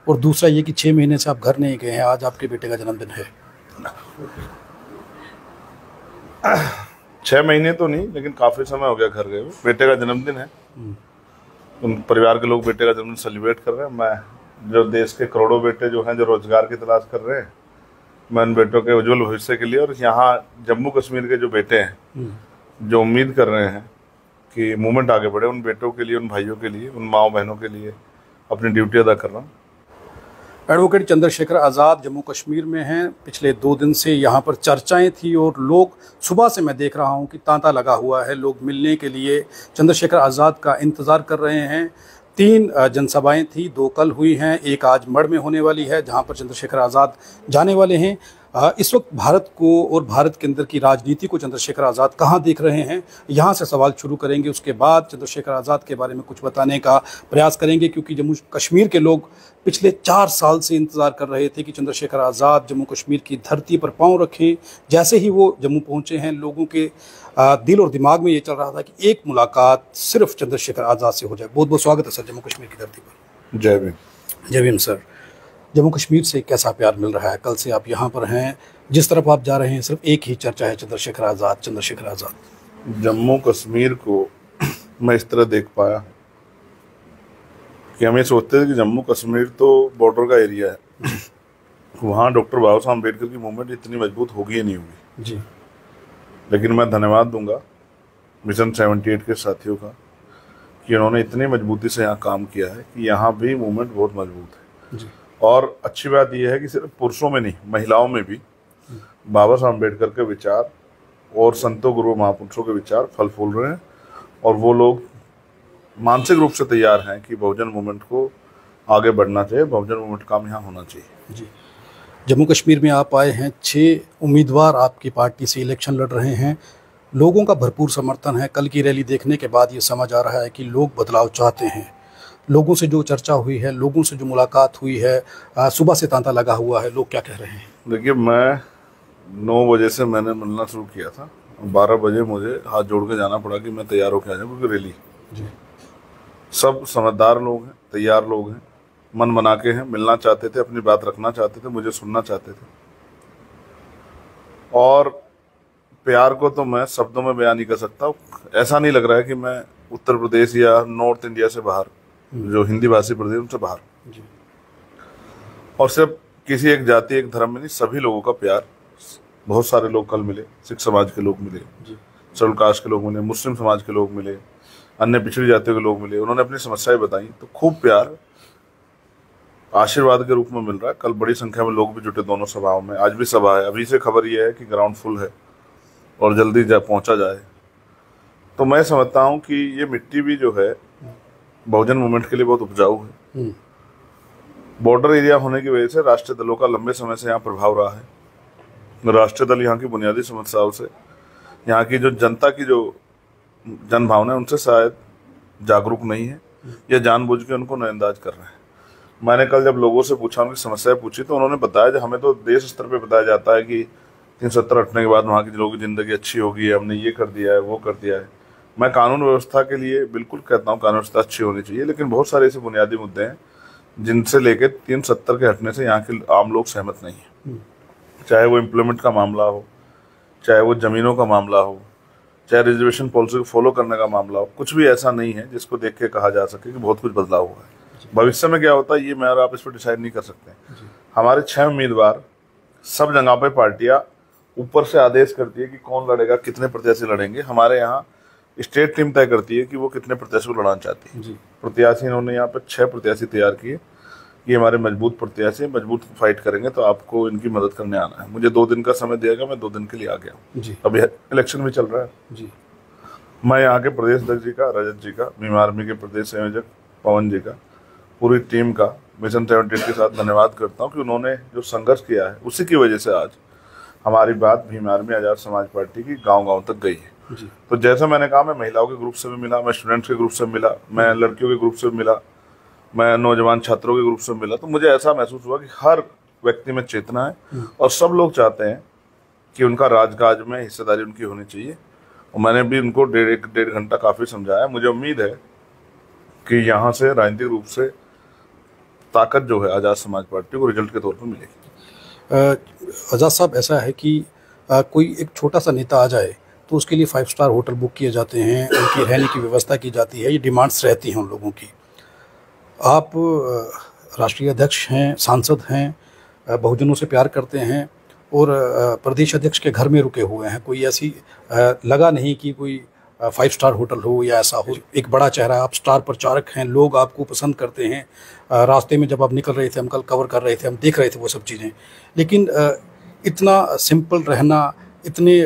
और दूसरा ये कि 6 महीने से आप घर नहीं गए हैं, आज आपके बेटे का जन्मदिन है। 6 महीने तो नहीं, लेकिन काफ़ी समय हो गया घर गए हुए। बेटे का जन्मदिन है, उन परिवार के लोग बेटे का जन्मदिन सेलिब्रेट कर रहे हैं। मैं जो देश के करोड़ों बेटे जो हैं, जो रोजगार की तलाश कर रहे हैं, मैं उन बेटों के उज्जवल भविष्य के लिए, और यहाँ जम्मू कश्मीर के जो बेटे हैं जो उम्मीद कर रहे हैं कि मूवमेंट आगे बढ़े, उन बेटों के लिए, उन भाइयों के लिए, उन माओ बहनों के लिए अपनी ड्यूटी अदा कर रहा हूँ। एडवोकेट चंद्रशेखर आज़ाद जम्मू कश्मीर में हैं। पिछले 2 दिन से यहाँ पर चर्चाएं थी और लोग, सुबह से मैं देख रहा हूँ कि तांता लगा हुआ है, लोग मिलने के लिए चंद्रशेखर आज़ाद का इंतज़ार कर रहे हैं। 3 जनसभाएं थी, 2 कल हुई हैं, एक आज मढ़ में होने वाली है जहाँ पर चंद्रशेखर आज़ाद जाने वाले हैं। इस वक्त भारत को और भारत के अंदर की राजनीति को चंद्रशेखर आज़ाद कहाँ देख रहे हैं, यहाँ से सवाल शुरू करेंगे। उसके बाद चंद्रशेखर आज़ाद के बारे में कुछ बताने का प्रयास करेंगे, क्योंकि जम्मू कश्मीर के लोग पिछले 4 साल से इंतज़ार कर रहे थे कि चंद्रशेखर आज़ाद जम्मू कश्मीर की धरती पर पांव रखें। जैसे ही वो जम्मू पहुँचे हैं, लोगों के दिल और दिमाग में ये चल रहा था कि एक मुलाकात सिर्फ चंद्रशेखर आज़ाद से हो जाए। बहुत बहुत स्वागत है सर जम्मू कश्मीर की धरती पर। जय भीम। जय भीम सर। जम्मू कश्मीर से कैसा प्यार मिल रहा है? कल से आप यहाँ पर हैं, जिस तरफ आप जा रहे हैं सिर्फ एक ही चर्चा है, चंद्रशेखर आज़ाद, चंद्रशेखर आज़ाद। जम्मू कश्मीर को मैं इस तरह देख पाया कि हम ये सोचते थे कि जम्मू कश्मीर तो बॉर्डर का एरिया है, वहाँ डॉक्टर बाबा साहब अम्बेडकर की मूवमेंट इतनी मजबूत होगी या नहीं होगी जी। लेकिन मैं धन्यवाद दूंगा मिशन 78 के साथियों का कि उन्होंने इतनी मजबूती से यहाँ काम किया है कि यहाँ भी मूवमेंट बहुत मजबूत है जी। और अच्छी बात यह है कि सिर्फ पुरुषों में नहीं, महिलाओं में भी बाबा साहब अम्बेडकर के विचार और संतों गुरु महापुरुषों के विचार फल फूल रहे हैं, और वो लोग मानसिक रूप से तैयार हैं कि बहुजन मूवमेंट को आगे बढ़ना चाहिए, बहुजन मूवमेंट काम यहाँ होना चाहिए। जी। जम्मू कश्मीर में आप आए हैं, 6 उम्मीदवार आपकी पार्टी से इलेक्शन लड़ रहे हैं, लोगों का भरपूर समर्थन है। कल की रैली देखने के बाद ये समझ आ रहा है कि लोग बदलाव चाहते हैं। लोगों से जो चर्चा हुई है, लोगों से जो मुलाकात हुई है, सुबह से तांता लगा हुआ है, लोग क्या कह रहे हैं? देखिए, मैं 9 बजे से मैंने मिलना शुरू किया था, 12 बजे मुझे हाथ जोड़ के जाना पड़ा कि मैं तैयार होकर आ जाऊँ, क्योंकि रैली जी। सब समझदार लोग हैं, तैयार लोग हैं, मन बना के हैं, मिलना चाहते थे, अपनी बात रखना चाहते थे, मुझे सुनना चाहते थे। और प्यार को तो मैं शब्दों में बयान नहीं कर सकता। ऐसा नहीं लग रहा है कि मैं उत्तर प्रदेश या नॉर्थ इंडिया से बाहर, जो हिंदी भाषी प्रदेश उनसे बाहर, और सिर्फ किसी एक जाति एक धर्म में नहीं, सभी लोगों का प्यार। बहुत सारे लोग कल मिले, सिख समाज के लोग मिले, शेड्यूल कास्ट के लोग मिले, मुस्लिम समाज के लोग मिले, अन्य पिछड़ी जातियों के लोग मिले, उन्होंने अपनी समस्याएं बताई, तो खूब प्यार आशीर्वाद के रूप में मिल रहा है। कल बड़ी संख्या में लोग भी जुटे दोनों सभाओं में, आज भी सभा है। अभी से खबर यह है कि ग्राउंड फुल है और जल्दी पहुंचा जाए। तो मैं समझता हूं कि ये मिट्टी भी जो है बहुजन मूवमेंट के लिए बहुत उपजाऊ है। बॉर्डर एरिया होने की वजह से राष्ट्रीय दलों का लंबे समय से यहाँ प्रभाव रहा है। राष्ट्रीय दल यहाँ की बुनियादी समस्याओं से, यहाँ की जो जनता की जो जन भावना है, उनसे शायद जागरूक नहीं है या जानबूझ के उनको नजरअंदाज कर रहे हैं। मैंने कल जब लोगों से पूछा, उनकी समस्याएं पूछी, तो उन्होंने बताया कि हमें तो देश स्तर पे बताया जाता है कि 370 हटने के बाद वहाँ के लोगों की ज़िंदगी अच्छी होगी, हमने ये कर दिया है, वो कर दिया है। मैं कानून व्यवस्था के लिए बिल्कुल कहता हूँ कानून व्यवस्था अच्छी होनी चाहिए, लेकिन बहुत सारे ऐसे बुनियादी मुद्दे हैं जिनसे लेके 370 के हटने से यहाँ के आम लोग सहमत नहीं है। चाहे वो एम्प्लॉयमेंट का मामला हो, चाहे वो ज़मीनों का मामला हो, चाहे रिजर्वेशन पॉलिसी को फॉलो करने का मामला हो, कुछ भी ऐसा नहीं है जिसको देख के कहा जा सके कि बहुत कुछ बदलाव हुआ है। भविष्य में क्या होता है ये मैं और आप इस पर डिसाइड नहीं कर सकते। हमारे 6 उम्मीदवार, सब जगह पे पार्टियां ऊपर से आदेश करती है कि कौन लड़ेगा, कितने प्रत्याशी लड़ेंगे। हमारे यहाँ स्टेट टीम तय करती है कि वो कितने प्रत्याशी को लड़ाना चाहती है। प्रत्याशी इन्होंने यहाँ पे 6 प्रत्याशी तैयार किए। ये हमारे मजबूत प्रत्याशी, मजबूत फाइट करेंगे, तो आपको इनकी मदद करने आना है। मुझे 2 दिन का समय दिया गया, मैं 2 दिन के लिए आ गया। अभी इलेक्शन भी चल रहा है। मैं यहाँ के प्रदेश अध्यक्ष जी का, रजत जी का, भीम आर्मी के प्रदेश संयोजक पवन जी का, पूरी टीम का मिशन 78 के साथ धन्यवाद करता हूँ कि उन्होंने जो संघर्ष किया है, उसी की वजह से आज हमारी बात भीम आर्मी आज़ाद समाज पार्टी की गांव-गांव तक गई है। तो जैसा मैंने कहा, मैं महिलाओं के ग्रुप से भी मिला, मैं स्टूडेंट्स के ग्रुप से मिला, मैं लड़कियों के ग्रुप से मिला, मैं नौजवान छात्रों के ग्रुप से मिला, तो मुझे ऐसा महसूस हुआ कि हर व्यक्ति में चेतना है और सब लोग चाहते हैं कि उनका राजकाज में हिस्सेदारी उनकी होनी चाहिए। और मैंने भी उनको 1.5 घंटा काफ़ी समझाया। मुझे उम्मीद है कि यहाँ से राजनीतिक रूप से ताकत जो है आज़ाद समाज पार्टी को रिजल्ट के तौर पर मिलेगी। आज़ाद साहब, ऐसा है कि कोई एक छोटा सा नेता आ जाए तो उसके लिए 5 स्टार होटल बुक किए जाते हैं, उनकी रहने की व्यवस्था की जाती है, ये डिमांड्स रहती हैं उन लोगों की। आप राष्ट्रीय अध्यक्ष हैं, सांसद हैं, बहुजनों से प्यार करते हैं और प्रदेश अध्यक्ष के घर में रुके हुए हैं। कोई ऐसी लगा नहीं कि कोई 5 स्टार होटल हो या ऐसा हो। एक बड़ा चेहरा, आप स्टार प्रचारक हैं, लोग आपको पसंद करते हैं। रास्ते में जब आप निकल रहे थे, हम कल कवर कर रहे थे, हम देख रहे थे वो सब चीज़ें। लेकिन इतना सिंपल रहना, इतने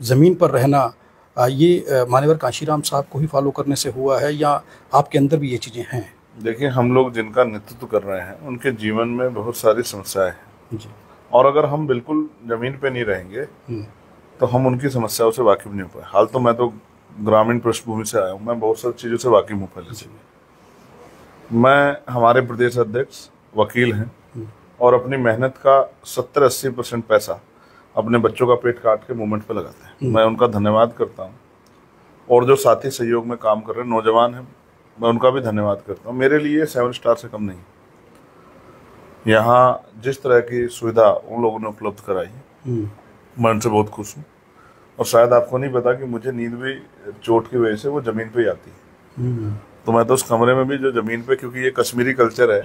ज़मीन पर रहना, ये मान्यवर कांशीराम साहब को ही फॉलो करने से हुआ है या आपके अंदर भी ये चीज़ें हैं? देखिए, हम लोग जिनका नेतृत्व कर रहे हैं उनके जीवन में बहुत सारी समस्याएं हैं जी। और अगर हम बिल्कुल ज़मीन पे नहीं रहेंगे तो हम उनकी समस्याओं से वाकिफ नहीं हो पाए। हाल तो मैं तो ग्रामीण पृष्ठभूमि से आया हूँ, मैं बहुत सारी चीज़ों से वाकिफ हूँ पहले से। मैं हमारे प्रदेश अध्यक्ष वकील हैं और अपनी मेहनत का 70-80% पैसा अपने बच्चों का पेट काट के मूवमेंट पे लगाते हैं। मैं उनका धन्यवाद करता हूँ और जो साथी सहयोग में काम कर रहे हैं नौजवान हैं, मैं उनका भी धन्यवाद करता हूँ। मेरे लिए 7 स्टार से कम नहीं। यहाँ जिस तरह की सुविधा उन लोगों ने उपलब्ध कराई है, मैं उनसे बहुत खुश हूँ। और शायद आपको नहीं पता कि मुझे नींद भी चोट की वजह से वो ज़मीन पे ही आती है। तो मैं तो उस कमरे में भी जो ज़मीन पे, क्योंकि ये कश्मीरी कल्चर है,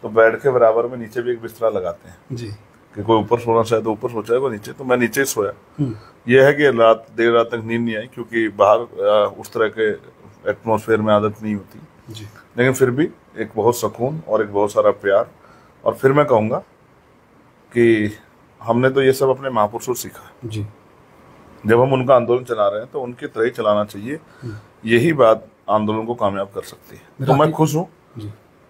तो बेड के बराबर में नीचे भी एक बिस्तरा लगाते हैं जी। कि कोई ऊपर सोना चाहे तो ऊपर सोचा है, वो नीचे। तो मैं नीचे ही सोया। यह है कि देर रात तक नींद नहीं आई, क्योंकि बाहर उस तरह के एटमॉस्फेयर में आदत नहीं होती जी। लेकिन फिर भी एक बहुत सुकून और एक बहुत सारा प्यार। और फिर मैं कहूँगा कि हमने तो ये सब अपने महापुरुषों से सीखा है जी। जब हम उनका आंदोलन चला रहे हैं तो उनकी तरह ही चलाना चाहिए। यही बात आंदोलन को कामयाब कर सकती है। तो मैं खुश हूँ।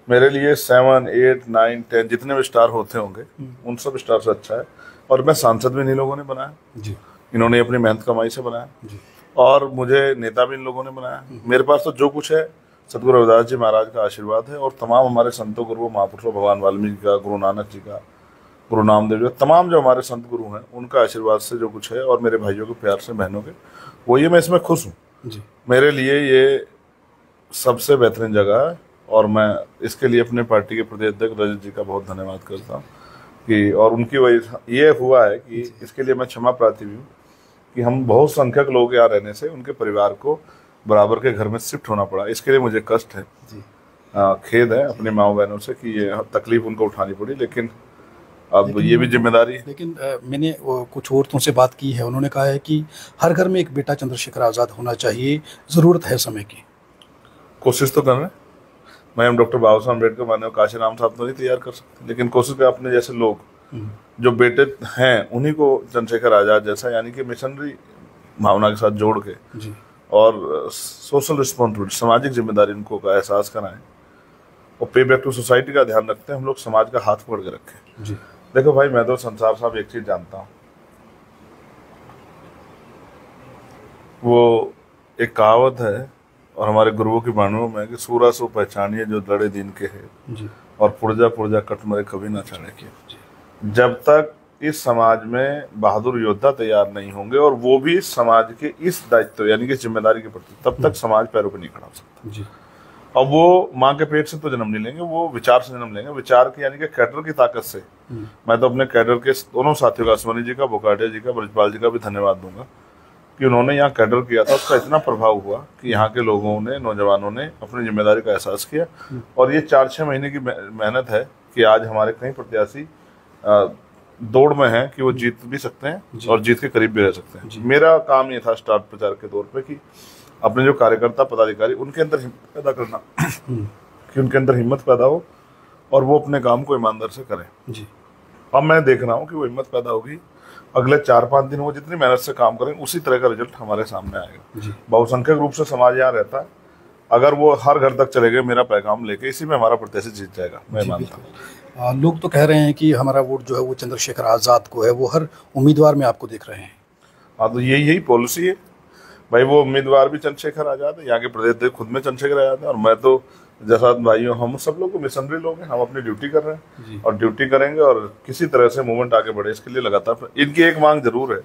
मेरे लिए 7, 8, 9, 10 जितने भी स्टार होते होंगे उन सब स्टार से अच्छा है। और मैं सांसद भी इन लोगों ने बनाया जी। इन्होंने अपनी मेहनत कमाई से बनाया जी। और मुझे नेता भी इन लोगों ने बनाया। मेरे पास तो जो कुछ है सतगुरु रविदास जी महाराज का आशीर्वाद है और तमाम हमारे संतों गुरुओं महापुरुषों, भगवान वाल्मीकि का, गुरु नानक जी का, गुरु नामदेव जी, तमाम जो हमारे संत गुरु हैं उनका आशीर्वाद से जो कुछ है और मेरे भाइयों के प्यार से, बहनों के, वो ये मैं इसमें खुश हूँ जी। मेरे लिए ये सबसे बेहतरीन जगह है और मैं इसके लिए अपने पार्टी के प्रदेश अध्यक्ष रजत जी का बहुत धन्यवाद करता हूँ कि और उनकी वजह ये हुआ है कि इसके लिए मैं क्षमा प्रार्थी भी हूँ कि हम बहुत संख्यक लोग यहाँ रहने से उनके परिवार को बराबर के घर में शिफ्ट होना पड़ा। इसके लिए मुझे कष्ट है, खेद है अपने माँ बहनों से कि ये तकलीफ उनको उठानी पड़ी, लेकिन अब ये भी जिम्मेदारी है। लेकिन मैंने कुछ औरतों से बात की है, उन्होंने कहा है कि हर घर में एक बेटा चंद्रशेखर आज़ाद होना चाहिए, ज़रूरत है समय की। कोशिश तो कर रहे हैं। मैं हम डॉक्टर बाबा साहब अम्बेडकर मानव काशीराम साहब तो नहीं तैयार कर सकते, लेकिन कोशिश कर अपने जैसे लोग जो बेटे हैं उन्हीं को चंद्रशेखर आज़ाद जैसा, यानी कि मिशनरी भावना के साथ जोड़ के जी। और सोशल रिस्पॉन्सिबिलिटी, सामाजिक जिम्मेदारी उनको का एहसास कराएं और पे बैक टू सोसाइटी का ध्यान रखते हैं। हम लोग समाज का हाथ पकड़ के रखें जी। देखो भाई, मैं तो संसार साहब एक चीज जानता हूँ, वो एक कहावत है और हमारे गुरुओं की वाणियों में कि सूरा सो पहचानिए जो लड़े दिन के है जी। और पुरजा पुरजा कट मरे कभी ना चढ़े के। जब तक इस समाज में बहादुर योद्धा तैयार नहीं होंगे और वो भी समाज के इस दायित्व यानी कि जिम्मेदारी के प्रति, तब तक समाज पैरों पर नहीं खड़ा हो सकता जी। और वो माँ के पेट से तो जन्म नहीं लेंगे, वो विचार से जन्म लेंगे। विचार की यानी कि कैडर की ताकत से। मैं तो अपने कैडर के दोनों साथियों का, अश्वनी जी का, बोकाडिया जी का, ब्रजपाल जी का भी धन्यवाद दूंगा कि उन्होंने यहाँ कैडर किया था। उसका इतना प्रभाव हुआ कि यहाँ के लोगों ने, नौजवानों ने अपनी जिम्मेदारी का एहसास किया और ये 4-6 महीने की मेहनत है कि आज हमारे कई प्रत्याशी दौड़ में हैं कि वो जीत भी सकते हैं और जीत के करीब भी रह सकते हैं। मेरा काम ये था स्टार प्रचार के तौर पे कि अपने जो कार्यकर्ता पदाधिकारी उनके अंदर हिम्मत पैदा करना कि उनके अंदर हिम्मत पैदा हो और वो अपने काम को ईमानदार से करें जी। अब मैं देख रहा हूँ कि वो हिम्मत पैदा होगी। अगले 4-5 दिन वो जितनी मेहनत से काम करें उसी तरह का रिजल्ट हमारे सामने आएगा। बहुसंख्यक रूप से समाज यहाँ रहता है, अगर वो हर घर तक चले गए मेरा पैगाम लेके, इसी में हमारा प्रत्याशी जीत जाएगा, मैं मानता हूँ। लोग तो कह रहे हैं कि हमारा वोट जो है वो चंद्रशेखर आज़ाद को है, वो हर उम्मीदवार में आपको देख रहे हैं। हाँ, तो यही पॉलिसी है भाई। वो उम्मीदवार भी चंद्रशेखर आज़ाद है, यहाँ के प्रदेश खुद में चंद्रशेखर आज़ाद है और मैं तो जैसा भाइयों हम सब लोग मिशनरी लोग हैं, हम अपनी ड्यूटी कर रहे हैं और ड्यूटी करेंगे और किसी तरह से मूवमेंट आगे बढ़े इसके लिए लगातार। इनकी एक मांग जरूर है,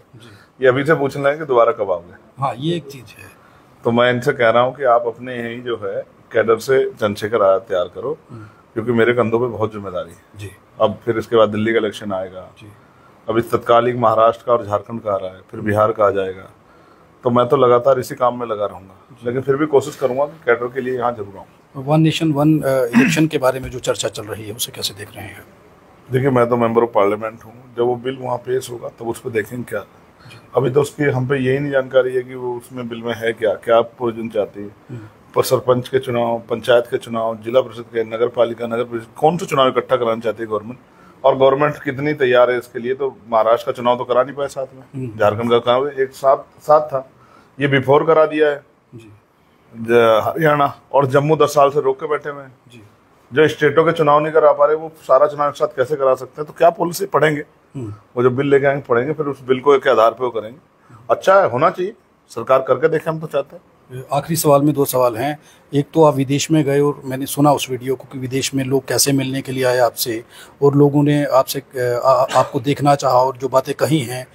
ये अभी से पूछने लगे कि दोबारा कब आओगे। हाँ, ये एक चीज है। तो मैं इनसे कह रहा हूँ कि आप अपने यही जो है कैडर से चंद्रशेखर आज़ाद तैयार करो क्योंकि मेरे कंधों पे बहुत जिम्मेदारी है जी। अब फिर इसके बाद दिल्ली का इलेक्शन आएगा जी। अभी तत्कालिक महाराष्ट्र का और झारखंड का आ रहा है, फिर बिहार का आ जाएगा, तो मैं तो लगातार इसी काम में लगा रहूंगा, लेकिन फिर भी कोशिश करूंगा कि कैडर के लिए यहाँ जरूर आऊँ। वन नेशन वन इलेक्शन के बारे में जो चर्चा चल रही है उसे कैसे देख रहे हैं? देखिए, मैं तो मेंबर ऑफ पार्लियामेंट हूँ, जब वो बिल वहाँ पेश होगा तब उस पर देखेंगे क्या। अभी तो उसकी हम पे यही नहीं जानकारी है कि वो उसमें बिल में है क्या क्या प्रोविजन चाहती है। पर सरपंच के चुनाव, पंचायत के चुनाव, जिला परिषद के, नगर पालिका, नगर परिषद, कौन सा चुनाव इकट्ठा कराना चाहती है गवर्नमेंट, और गवर्नमेंट कितनी तैयार है इसके लिए। तो महाराष्ट्र का चुनाव तो करा नहीं पाए साथ में, झारखंड का चुनाव एक साथ था, ये बिफोर करा दिया है हरियाणा, और जम्मू 10 साल से रोक के बैठे हुए हैं। जो स्टेटों के चुनाव नहीं करा पा रहे, वो सारा चुनाव एक साथ कैसे करा सकते हैं? तो क्या पॉलिसी पढ़ेंगे, वो जो बिल लेके आएंगे पढ़ेंगे, फिर उस बिल को के आधार पे वो करेंगे। अच्छा है, होना चाहिए, सरकार करके देखे, हम तो चाहते हैं। आखिरी सवाल में 2 सवाल हैं। एक तो आप विदेश में गए और मैंने सुना उस वीडियो को कि विदेश में लोग कैसे मिलने के लिए आए आपसे, और लोगों ने आपसे आपको देखना चाहा और जो बातें कही हैं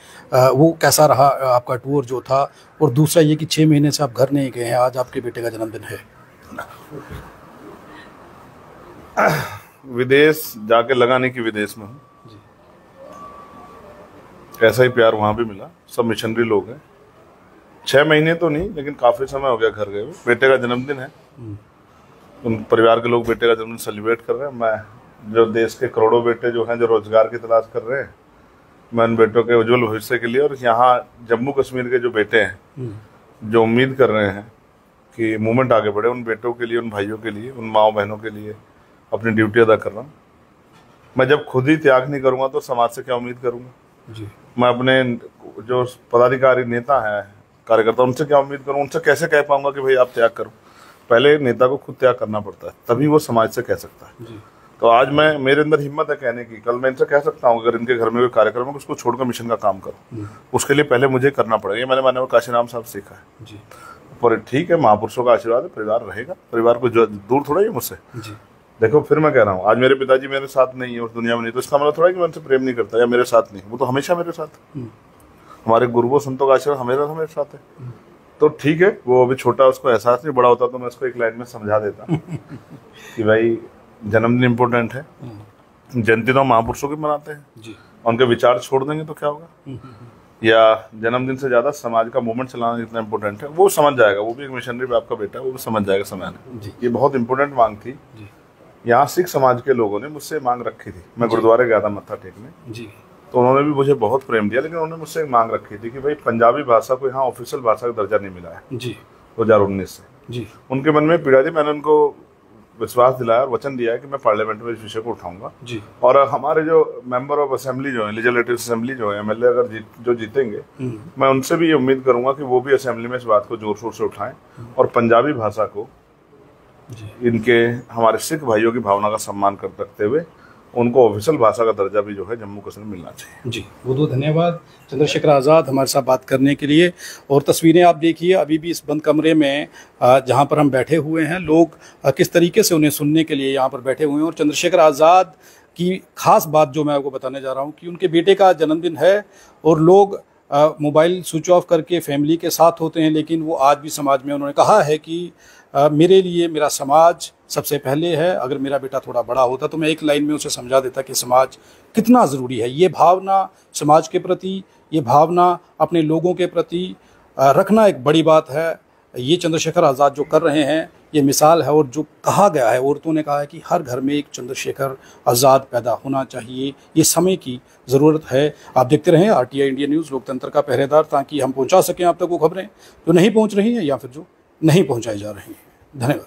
वो कैसा रहा आपका टूर जो था? और दूसरा ये कि 6 महीने से आप घर नहीं गए हैं, आज आपके बेटे का जन्मदिन है। विदेश जाके लगा नहीं कि विदेश में हूँ, ऐसा ही प्यार वहाँ भी मिला, सब मिशनरी लोग हैं। 6 महीने तो नहीं, लेकिन काफी समय हो गया घर गए हुए। बेटे का जन्मदिन है, उन परिवार के लोग बेटे का जन्मदिन सेलिब्रेट कर रहे हैं। मैं जो देश के करोड़ों बेटे जो हैं जो रोजगार की तलाश कर रहे हैं, मैं उन बेटों के उज्जवल भविष्य के लिए, और यहाँ जम्मू कश्मीर के जो बेटे हैं जो उम्मीद कर रहे हैं कि मूवमेंट आगे बढ़े, उन बेटों के लिए, उन भाइयों के लिए, उन माओ बहनों के लिए अपनी ड्यूटी अदा कर रहा हूँ। मैं जब खुद ही त्याग नहीं करूँगा तो समाज से क्या उम्मीद करूँगा जी। मैं अपने जो पदाधिकारी नेता हैं, कार्यकर्ता, उनसे क्या उम्मीद करूँ, उनसे कैसे कह पाऊंगा कि भाई आप त्याग करो? पहले नेता को खुद त्याग करना पड़ता है, तभी वो समाज से कह सकता है जी। तो आज मेरे अंदर हिम्मत है कहने की, कल मैं इनसे कह सकता हूँ अगर इनके घर में कोई कार्यक्रम है उसको छोड़कर मिशन का काम करो, उसके लिए पहले मुझे करना पड़ेगा। ये मैंने माननीय काशीराम साहब सीखा है जी। पर ठीक है, महापुरुषों का आशीर्वाद है, परिवार रहेगा, परिवार को जो दूर थोड़ा ही मुझसे जी। देखो, फिर मैं कह रहा हूँ, आज मेरे पिताजी मेरे साथ नहीं है, उस दुनिया में नहीं, तो इसका मतलब थोड़ा कि मैं उनसे प्रेम नहीं करता या मेरे साथ नहीं, वो तो हमेशा मेरे साथ। हमारे गुरुओं संतों का आशीर्वाद हमेशा हमारे साथ है। तो ठीक है, वो अभी छोटा, उसको एहसास नहीं, बड़ा होता तो मैं उसको एक लाइन में समझा देता कि भाई जन्मदिन इम्पोर्टेंट है, जयंती तो महापुरुषों की मनाते हैं जी। उनके विचार छोड़ देंगे तो क्या होगा? या जन्मदिन से ज्यादा समाज का मूवमेंट चलाना जितना इम्पोर्टेंट है, वो समझ जाएगा। वो भी एक मिशनरी बाप का बेटा है, वो भी समझ जाएगा समय में। ये बहुत इंपॉर्टेंट मांग थी। यहाँ सिख समाज के लोगों ने मुझसे मांग रखी थी, मैं गुरुद्वारे गया था मत्था टेकने जी, तो उन्होंने भी मुझे बहुत प्रेम दिया, लेकिन उन्होंने मुझसे एक मांग रखी थी कि भाई पंजाबी भाषा को यहाँ ऑफिशियल भाषा का दर्जा नहीं मिला है जी 2019 से जी। उनके मन में पीड़ा थी, मैंने उनको विश्वास दिलाया और वचन दिया है कि मैं पार्लियामेंट में इस विषय को उठाऊंगा जी। और हमारे जो मेंबर ऑफ असेंबली जो है, लेजिस्लेटिव असेंबली जो है, एमएलए अगर जो जीतेंगे, मैं उनसे भी ये उम्मीद करूंगा कि वो भी असेंबली में इस बात को जोर शोर से उठाएं और पंजाबी भाषा को इनके हमारे सिख भाइयों की भावना का सम्मान कर रखते हुए उनको ऑफिशियल भाषा का दर्जा भी जो है जम्मू कश्मीर मिलना चाहिए जी। बहुत बहुत धन्यवाद चंद्रशेखर आज़ाद हमारे साथ बात करने के लिए। और तस्वीरें आप देखिए, अभी भी इस बंद कमरे में जहां पर हम बैठे हुए हैं, लोग किस तरीके से उन्हें सुनने के लिए यहाँ पर बैठे हुए हैं। और चंद्रशेखर आज़ाद की खास बात जो मैं आपको बताने जा रहा हूँ कि उनके बेटे का जन्मदिन है और लोग मोबाइल स्विच ऑफ करके फैमिली के साथ होते हैं, लेकिन वो आज भी समाज में, उन्होंने कहा है कि मेरे लिए मेरा समाज सबसे पहले है। अगर मेरा बेटा थोड़ा बड़ा होता तो मैं एक लाइन में उसे समझा देता कि समाज कितना ज़रूरी है। ये भावना समाज के प्रति, ये भावना अपने लोगों के प्रति रखना एक बड़ी बात है। ये चंद्रशेखर आज़ाद जो कर रहे हैं ये मिसाल है। और जो कहा गया है, औरतों ने कहा है कि हर घर में एक चंद्रशेखर आज़ाद पैदा होना चाहिए, ये समय की ज़रूरत है। आप देखते रहें RTI इंडिया न्यूज़, लोकतंत्र का पहरेदार, ताकि हम पहुंचा सकें आप तक वो खबरें जो नहीं पहुंच रही हैं या फिर जो नहीं पहुंचाई जा रही हैं। धन्यवाद।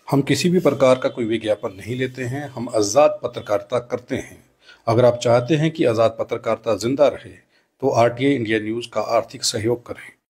हम किसी भी प्रकार का कोई विज्ञापन नहीं लेते हैं, हम आज़ाद पत्रकारिता करते हैं। अगर आप चाहते हैं कि आज़ाद पत्रकारिता जिंदा रहे तो RTI इंडिया न्यूज़ का आर्थिक सहयोग करें।